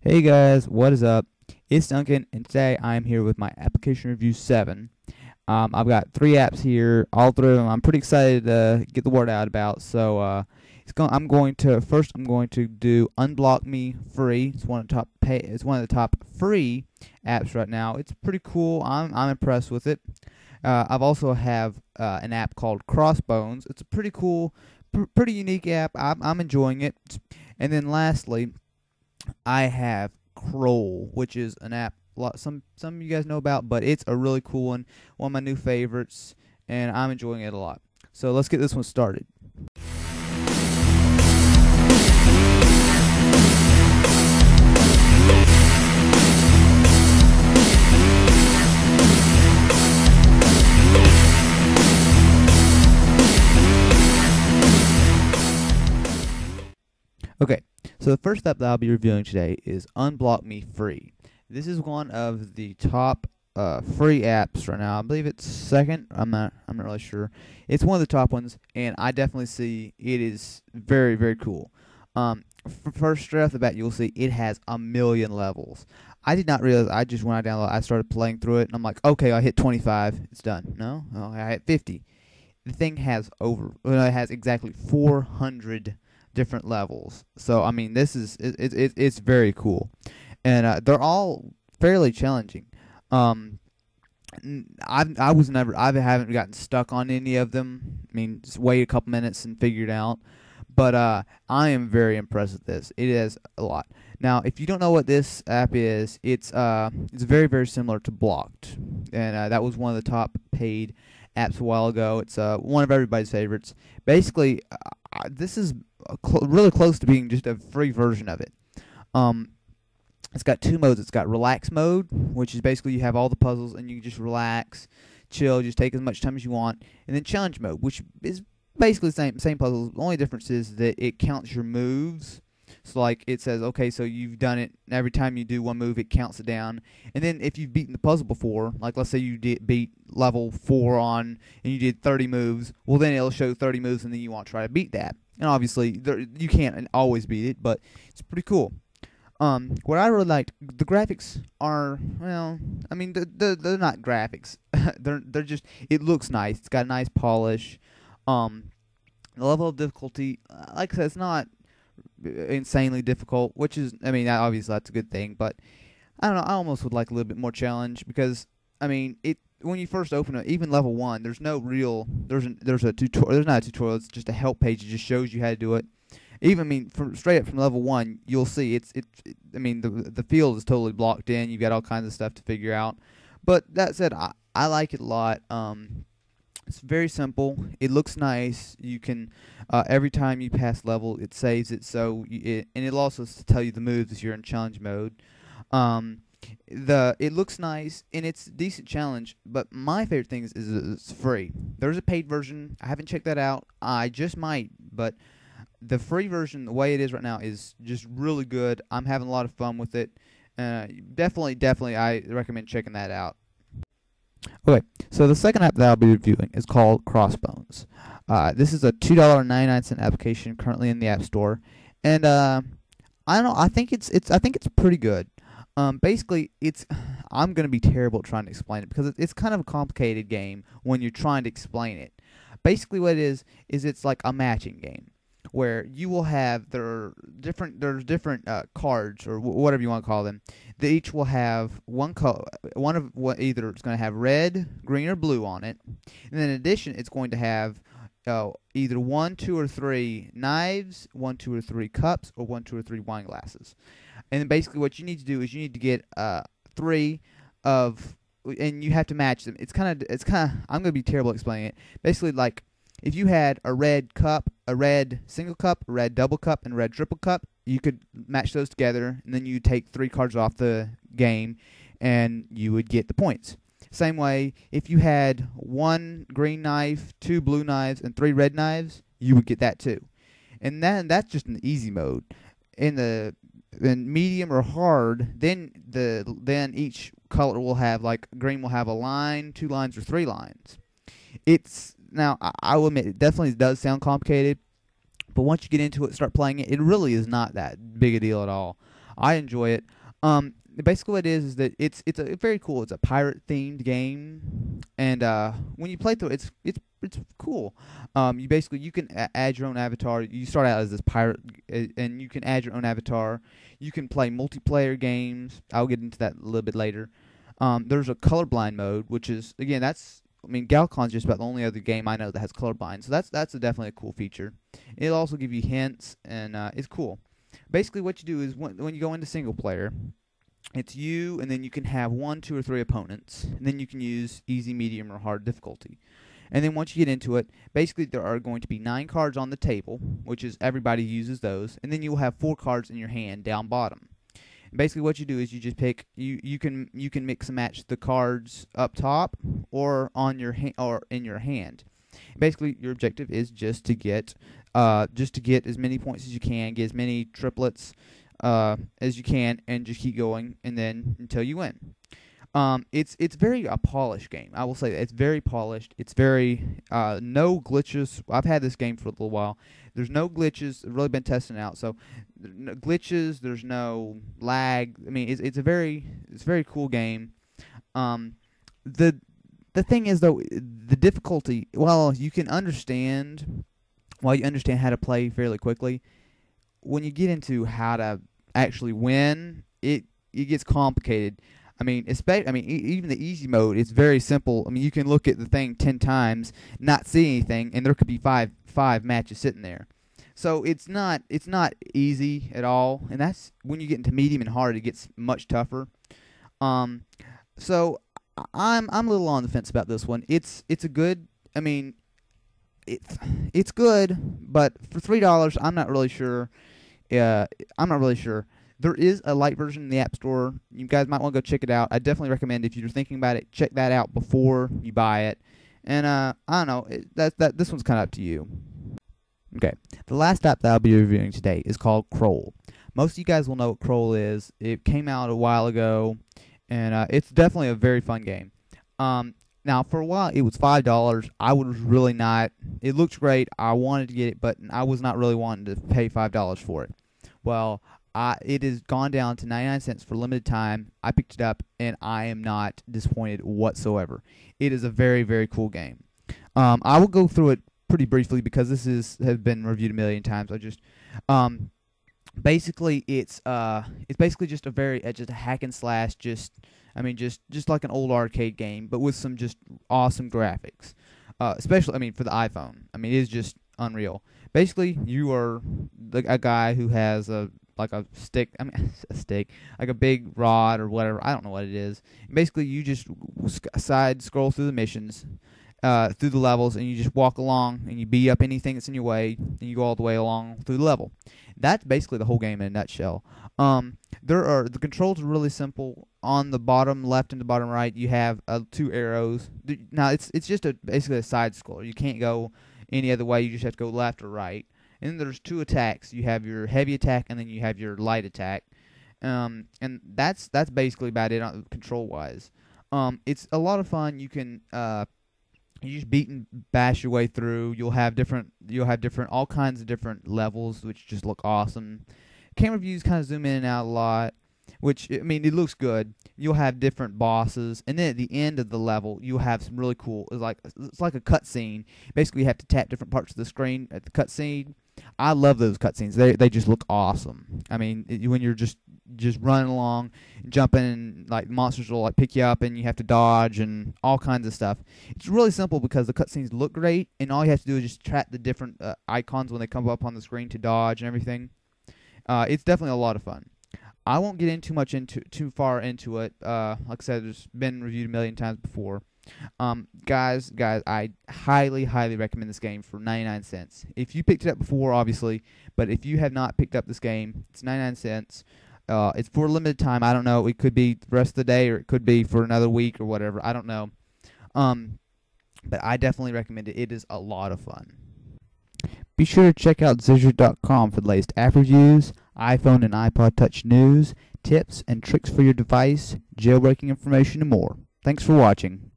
Hey guys, what is up? It's Duncan, and today I'm here with my application review 7. I've got 3 apps here, all 3 of them I'm pretty excited to get the word out about. So I'm going to do Unblock Me free. It's one of the top free apps right now. It's pretty cool. I'm impressed with it. I've also have an app called Crossbones. It's a pretty cool, pretty unique app. I'm enjoying it. And then lastly, I have Crowell, which is an app some of you guys know about, but it's a really cool one of my new favorites, and I'm enjoying it a lot. So let's get this one started. Okay, so the first app that I'll be reviewing today is Unblock Me Free. This is one of the top free apps right now. I believe it's second. I'm not really sure. It's one of the top ones, and I definitely see it is very, very cool. First, straight off the bat, you'll see it has 1,000,000 levels. I did not realize. When I downloaded, I started playing through it, and I'm like, okay, I hit 25, it's done. No, I hit 50. The thing has it has exactly 400 different levels. So I mean, it's very cool, and they're all fairly challenging. I haven't gotten stuck on any of them. I mean, just wait a couple minutes and figure it out. But I am very impressed with this. It is a lot. Now, if you don't know what this app is, it's very, very similar to Blocked, and that was one of the top paid apps a while ago. It's one of everybody's favorites. Basically, this is really close to being just a free version of it. It's got 2 modes. It's got relax mode, which is basically you have all the puzzles and you can just relax, chill, just take as much time as you want. And then challenge mode, which is basically the same puzzles. The only difference is that it counts your moves. So like it says, okay, so you've done it. Every time you do one move, it counts it down. And then if you've beaten the puzzle before, like let's say you beat level 4 and you did 30 moves, well then it'll show 30 moves and then you want to try to beat that. And obviously you can't always beat it, but it's pretty cool. What I really liked, the graphics are, well, I mean, they're not graphics. they're just, it looks nice. It's got a nice polish. The level of difficulty, like I said, it's not insanely difficult, which is, I mean, obviously that's a good thing, but I don't know, I almost would like a little bit more challenge because, I mean, when you first open it, even level 1, there's no real, there's a tutorial, there's not a tutorial, it's just a help page. It just shows you how to do it. Even, I mean, straight up from level 1, you'll see I mean, the field is totally blocked in. You've got all kinds of stuff to figure out. But that said, I like it a lot. It's very simple. It looks nice. You can, every time you pass level, it saves it. So, and it'll also tell you the moves if you're in challenge mode. It looks nice and it's a decent challenge, but my favorite thing is it's free. There's a paid version. I haven't checked that out. I just might, but the free version, the way it is right now, is just really good. I'm having a lot of fun with it. Definitely, I recommend checking that out. Okay, so the second app that I'll be reviewing is called Crossbones. This is a $2.99 application currently in the App Store, and I don't know. I think it's pretty good. Basically, I'm gonna be terrible at trying to explain it because it's kind of a complicated game when you're trying to explain it. Basically, what it is it's like a matching game where you will have there's different cards or whatever you want to call them. They each will have one color, either it's going to have red, green, or blue on it, and then in addition, it's going to have either 1, 2, or 3 knives, 1, 2, or 3 cups, or 1, 2, or 3 wine glasses. And then basically, what you need to do is you need to get 3 of, and you have to match them. It's kind of. I'm going to be terrible at explaining it. Basically, like, if you had a red cup, a red single cup, a red double cup, and a red triple cup, you could match those together, and then you take 3 cards off the game, and you would get the points. Same way, if you had 1 green knife, 2 blue knives, and 3 red knives, you would get that too. And that's just an easy mode. In medium or hard, then each color will have, like, green will have a line, 2 lines, or 3 lines. Now, I will admit, it definitely does sound complicated, but once you get into it and start playing it, it really is not that big a deal at all. I enjoy it. Basically what it is that it's a very cool. It's a pirate themed game, and when you play through it, it's cool. You can add your own avatar. You start out as this pirate, and you can add your own avatar. You can play multiplayer games. I'll get into that a little bit later. There's a colorblind mode, which is, again, Galcon's just about the only other game I know that has colorblind, so that's definitely a cool feature. It'll also give you hints, and it's cool. Basically, what you do is when you go into single player, it's you, and then you can have 1, 2, or 3 opponents, and then you can use easy, medium, or hard difficulty. And then once you get into it, basically there are going to be 9 cards on the table, which is everybody uses those, and then you'll have 4 cards in your hand down bottom. And basically what you do is you just pick, you can mix and match the cards up top or on your or in your hand. Basically your objective is just to get as many points as you can, get as many triplets as you can, and just keep going, and then until you win. It's very a polished game. I will say that it's very polished. It's very no glitches. I've had this game for a little while. There's no glitches. I've really been testing it out. So no glitches. There's no lag. I mean, it's a very cool game. The thing is though, the difficulty. Well, you understand how to play fairly quickly. When you get into how to actually win, it gets complicated. I mean, even the easy mode, it's very simple. I mean, you can look at the thing 10 times, not see anything, and there could be five matches sitting there. So it's not easy at all, and that's when you get into medium and hard, it gets much tougher. So I'm a little on the fence about this one. It's a good. I mean, it's good, but for $3, I'm not really sure. There is a light version in the App Store. You guys might want to go check it out. I definitely recommend, if you're thinking about it, check that out before you buy it. And I don't know, this one's kind of up to you. Okay, the last app that I'll be reviewing today is called Crowell. Most of you guys will know what Crowell is. It came out a while ago, and it's definitely a very fun game. Now, for a while, it was $5. I was really not. It looked great. I wanted to get it, but I was not really wanting to pay $5 for it. Well, it has gone down to 99 cents for limited time. I picked it up, and I am not disappointed whatsoever. It is a very, very cool game. I will go through it pretty briefly because this has been reviewed a million times. Basically, it's basically just a hack and slash, just like an old arcade game, but with some just awesome graphics. Especially, for the iPhone. It is just unreal. Basically, you are a guy who has a stick, like a big rod or whatever. I don't know what it is. Basically, you just side scroll through the missions, through the levels, and you just walk along and you beat up anything that's in your way, and you go all the way along through the level. That's basically the whole game in a nutshell. The controls are really simple. On the bottom left and the bottom right, you have 2 arrows. Now it's just basically a side scroller. You can't go any other way. You just have to go left or right. And then there's 2 attacks. You have your heavy attack, and then you have your light attack. And that's basically about it control-wise. It's a lot of fun. You can you just beat and bash your way through. You'll have all kinds of different levels, which just look awesome. Camera views kind of zoom in and out a lot, which, it looks good. You'll have different bosses, and then at the end of the level, you'll have some really cool. It's like a cutscene. Basically, you have to tap different parts of the screen at the cutscene. I love those cutscenes. They just look awesome. When you're just running along, jumping, and like monsters will pick you up, and you have to dodge and all kinds of stuff. It's really simple because the cutscenes look great, and all you have to do is just track the different icons when they come up on the screen to dodge and everything. It's definitely a lot of fun. I won't get in too far into it. Like I said, it's been reviewed a million times before. Guys, I highly recommend this game for 99 cents. If you picked it up before, obviously, but if you have not picked up this game, it's 99 cents. It's for a limited time. I don't know. It could be the rest of the day, or it could be for another week or whatever. I don't know. But I definitely recommend it. It is a lot of fun. Be sure to check out Zizzer.com for the latest app reviews, iPhone and iPod Touch news, tips and tricks for your device, jailbreaking information, and more. Thanks for watching.